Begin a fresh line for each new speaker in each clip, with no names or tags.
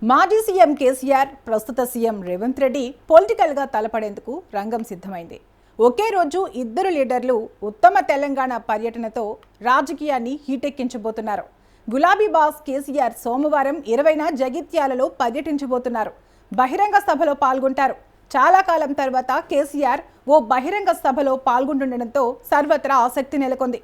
మాజీ సీఎం కేసీఆర్ ప్రస్తుత సీఎం రేవంత్ రెడ్డి పొలిటికల్గా తలపడేందుకు రంగం సిద్ధమైంది. ఒకే రోజు ఇద్దరు లీడర్లు ఉత్తమ తెలంగాణ పర్యటనతో రాజకీయాన్ని హీటెక్కించబోతున్నారు. గులాబీ బాస్ కేసీఆర్ సోమవారం 20న జగిత్యాలలో పర్యటించబోతున్నారు. బహిరంగ సభలో పాల్గొంటారు. చాలా కాలం తర్వాత కేసీఆర్ ఓ బహిరంగ సభలో పాల్గొంటుండటంతో సర్వత్రా ఆసక్తి నెలకొంది.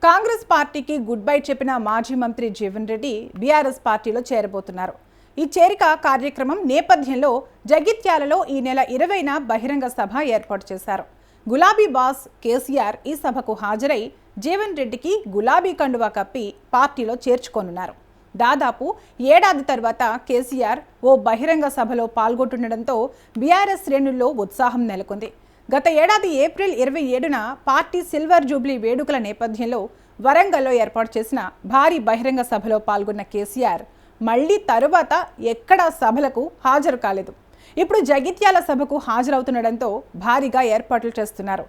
కాంగ్రెస్ పార్టీకి గుడ్ బై చెప్పిన మాజీ మంత్రి జీవన్ రెడ్డి బీఆర్ఎస్ పార్టీలో చేరబోతున్నారు. ఈ చేరిక కార్యక్రమం నేపథ్యంలో జగిత్యాలలో ఈ నెల 20న బహిరంగ సభ ఏర్పాటు చేశారు. గులాబీ బాస్ కేసీఆర్ ఈ సభకు హాజరై జీవన్ రెడ్డికి గులాబీ కండువా కప్పి పార్టీలో చేర్చుకోనున్నారు. దాదాపు ఏడాది తర్వాత కేసీఆర్ ఓ బహిరంగ సభలో పాల్గొంటుండటంతో బీఆర్ఎస్ శ్రేణుల్లో ఉత్సాహం నెలకొంది. గత ఏడాది ఏప్రిల్ 27న పార్టీ సిల్వర్ జూబ్లీ వేడుకల నేపథ్యంలో వరంగల్లో ఏర్పాటు చేసిన భారీ బహిరంగ సభలో పాల్గొన్న కేసీఆర్ మళ్లీ తరువాత ఎక్కడా సభలకు హాజరు కాలేదు. ఇప్పుడు జగిత్యాల సభకు హాజరవుతుండటంతో భారీగా ఏర్పాట్లు చేస్తున్నారు.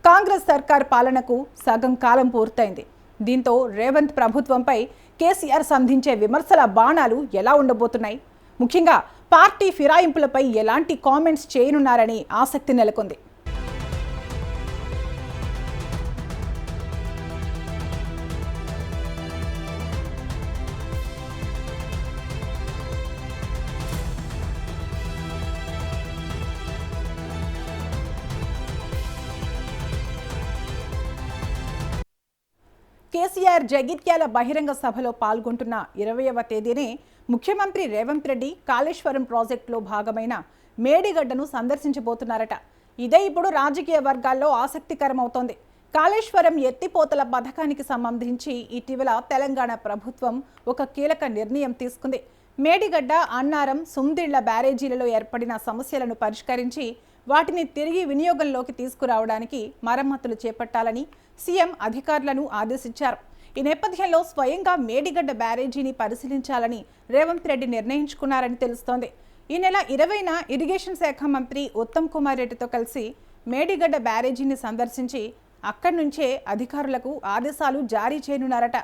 కాంగ్రెస్ సర్కార్ పాలనకు సగం కాలం పూర్తయింది. దీంతో రేవంత్ ప్రభుత్వంపై కేసీఆర్ సంధించే విమర్శల బాణాలు ఎలా ఉండబోతున్నాయి? ముఖ్యంగా పార్టీ ఫిరాయింపులపై ఎలాంటి కామెంట్స్ చేయనున్నారని ఆసక్తి నెలకొంది. కేసీఆర్ జగిత్యాల బహిరంగ సభలో పాల్గొంటున్న 20వ తేదీనే ముఖ్యమంత్రి రేవంత్ రెడ్డి కాళేశ్వరం ప్రాజెక్టులో భాగమైన మేడిగడ్డను సందర్శించబోతున్నారట. ఇదే ఇప్పుడు రాజకీయ వర్గాల్లో ఆసక్తికరమవుతోంది. కాళేశ్వరం ఎత్తిపోతల పథకానికి సంబంధించి ఇటీవల తెలంగాణ ప్రభుత్వం ఒక కీలక నిర్ణయం తీసుకుంది. మేడిగడ్డ, అన్నారం, సుందిళ్ల బ్యారేజీలలో ఏర్పడిన సమస్యలను పరిష్కరించి వాటిని తిరిగి వినియోగంలోకి తీసుకురావడానికి మరమ్మతులు చేపట్టాలని సీఎం అధికారులను ఆదేశించారు. ఈ నేపథ్యంలో స్వయంగా మేడిగడ్డ బ్యారేజీని పరిశీలించాలని రేవంత్ రెడ్డి నిర్ణయించుకున్నారని తెలుస్తోంది. ఈ నెల 20న ఇరిగేషన్ శాఖ మంత్రి ఉత్తమ్ కుమార్ రెడ్డితో కలిసి మేడిగడ్డ బ్యారేజీని సందర్శించి అక్కడి నుంచే అధికారులకు ఆదేశాలు జారీ చేయనున్నారట.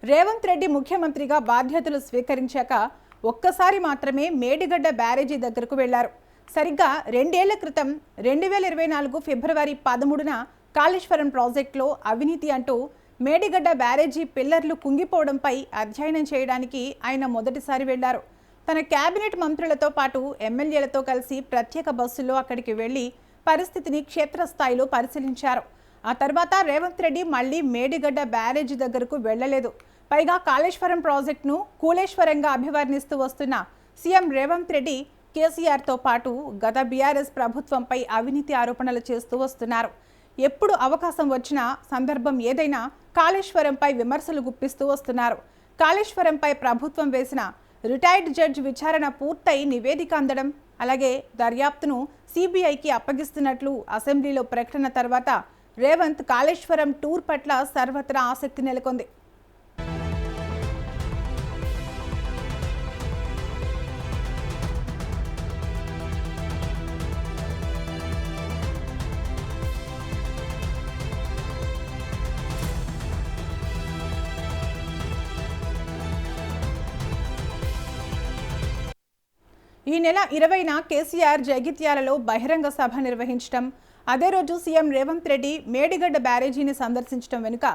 రేవంత్ రెడ్డి ముఖ్యమంత్రిగా బాధ్యతలు స్వీకరించాక ఒక్కసారి మాత్రమే మేడిగడ్డ బ్యారేజీ దగ్గరకు వెళ్లారు. సరిగ్గా 2 ఏళ్ల క్రితం 2024 ఫిబ్రవరి 13న కాళేశ్వరం ప్రాజెక్టులో అవినీతి అంటూ మేడిగడ్డ బ్యారేజీ పిల్లర్లు కుంగిపోవడంపై అధ్యయనం చేయడానికి ఆయన మొదటిసారి వెళ్లారు. తన కేబినెట్ మంత్రులతో పాటు ఎమ్మెల్యేలతో కలిసి ప్రత్యేక బస్సుల్లో అక్కడికి వెళ్లి పరిస్థితిని క్షేత్రస్థాయిలో పరిశీలించారు. ఆ తర్వాత రేవంత్ రెడ్డి మళ్లీ మేడిగడ్డ బ్యారేజీ దగ్గరకు వెళ్లలేదు. పైగా కాళేశ్వరం ప్రాజెక్టును కూలేశ్వరంగా అభివర్ణిస్తూ వస్తున్న సీఎం రేవంత్ రెడ్డి కేసీఆర్తో పాటు గత బీఆర్ఎస్ ప్రభుత్వంపై అవినీతి ఆరోపణలు చేస్తూ వస్తున్నారు. ఎప్పుడు అవకాశం వచ్చినా, సందర్భం ఏదైనా కాళేశ్వరంపై విమర్శలు గుప్పిస్తూ వస్తున్నారు. కాళేశ్వరంపై ప్రభుత్వం వేసిన రిటైర్డ్ జడ్జి విచారణ పూర్తయి నివేదిక అందడం, అలాగే దర్యాప్తును సిబిఐకి అప్పగిస్తున్నట్లు అసెంబ్లీలో ప్రకటన తర్వాత రేవంత్ కాళేశ్వరం టూర్ పట్ల సర్వత్రా ఆసక్తి నెలకొంది. ఈ నెల 20న కేసీఆర్ జగిత్యాలలో బహిరంగ సభ నిర్వహించడం, అదే రోజు సీఎం రేవంత్ రెడ్డి మేడిగడ్డ బ్యారేజీని సందర్శించడం వెనుక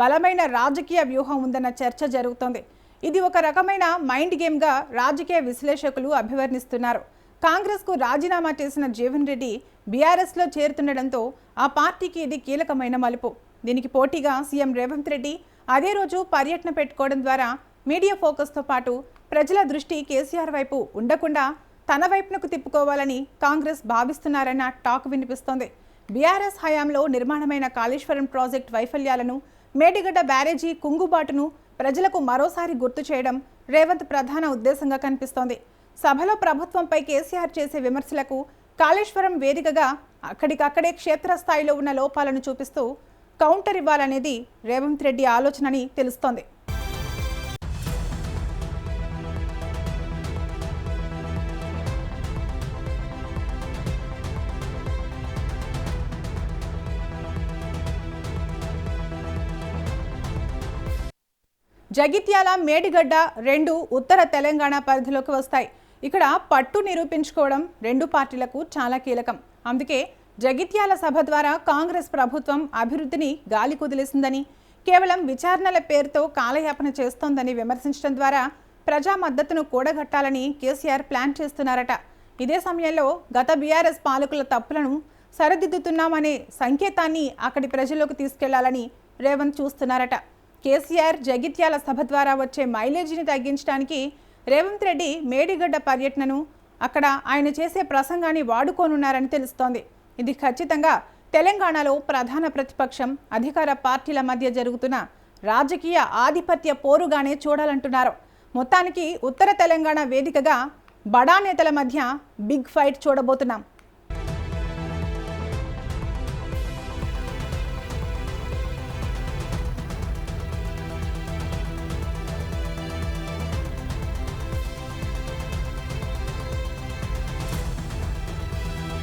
బలమైన రాజకీయ వ్యూహం ఉందన్న చర్చ జరుగుతోంది. ఇది ఒక రకమైన మైండ్ గేమ్గా రాజకీయ విశ్లేషకులు అభివర్ణిస్తున్నారు. కాంగ్రెస్కు రాజీనామా చేసిన జీవన్ రెడ్డి బీఆర్ఎస్లో చేరుతుండటంతో ఆ పార్టీకి ఇది కీలకమైన మలుపు. దీనికి పోటీగా సీఎం రేవంత్ రెడ్డి అదే రోజు పర్యటన పెట్టుకోవడం ద్వారా మీడియా ఫోకస్తో పాటు ప్రజల దృష్టి కేసీఆర్ వైపు ఉండకుండా తన వైపునకు తిప్పుకోవాలని కాంగ్రెస్ భావిస్తున్నారన్న టాక్ వినిపిస్తోంది. బీఆర్ఎస్ హయాంలో నిర్మాణమైన కాళేశ్వరం ప్రాజెక్టు వైఫల్యాలను, మేడిగడ్డ బ్యారేజీ కుంగుబాటును ప్రజలకు మరోసారి గుర్తు చేయడం రేవంత్ ప్రధాన ఉద్దేశంగా కనిపిస్తోంది. సభలో ప్రభుత్వంపై కేసీఆర్ చేసే విమర్శలకు కాళేశ్వరం వేదికగా అక్కడికక్కడే క్షేత్రస్థాయిలో ఉన్న లోపాలను చూపిస్తూ కౌంటర్ ఇవ్వాలనేది రేవంత్ రెడ్డి ఆలోచనని తెలుస్తోంది. జగిత్యాల, మేడిగడ్డ రెండు ఉత్తర తెలంగాణ పరిధిలోకి వస్తాయి. ఇక్కడ పట్టు నిరూపించుకోవడం రెండు పార్టీలకు చాలా కీలకం. అందుకే జగిత్యాల సభ ద్వారా కాంగ్రెస్ ప్రభుత్వం అభివృద్ధిని గాలి కుదిలేసిందని, కేవలం విచారణల పేరుతో కాలయాపన చేస్తోందని విమర్శించడం ద్వారా ప్రజా మద్దతును కూడగట్టాలని కేసీఆర్ ప్లాన్ చేస్తున్నారట. ఇదే సమయంలో గత బీఆర్ఎస్ పాలకుల తప్పులను సరిదిద్దుతున్నామనే సంకేతాన్ని అక్కడి ప్రజల్లోకి తీసుకెళ్లాలని రేవంత్ చూస్తున్నారట. కేసీఆర్ జగిత్యాల సభ ద్వారా వచ్చే మైలేజీని తగ్గించడానికి రేవంత్ రెడ్డి మేడిగడ్డ పర్యటనను, అక్కడ ఆయన చేసే ప్రసంగాన్ని వాడుకోనున్నారని తెలుస్తోంది. ఇది ఖచ్చితంగా తెలంగాణలో ప్రధాన ప్రతిపక్షం, అధికార పార్టీల మధ్య జరుగుతున్న రాజకీయ ఆధిపత్య పోరుగానే చూడాలంటున్నారు. మొత్తానికి ఉత్తర తెలంగాణ వేదికగా బడా నేతల మధ్య బిగ్ ఫైట్ చూడబోతున్నాం.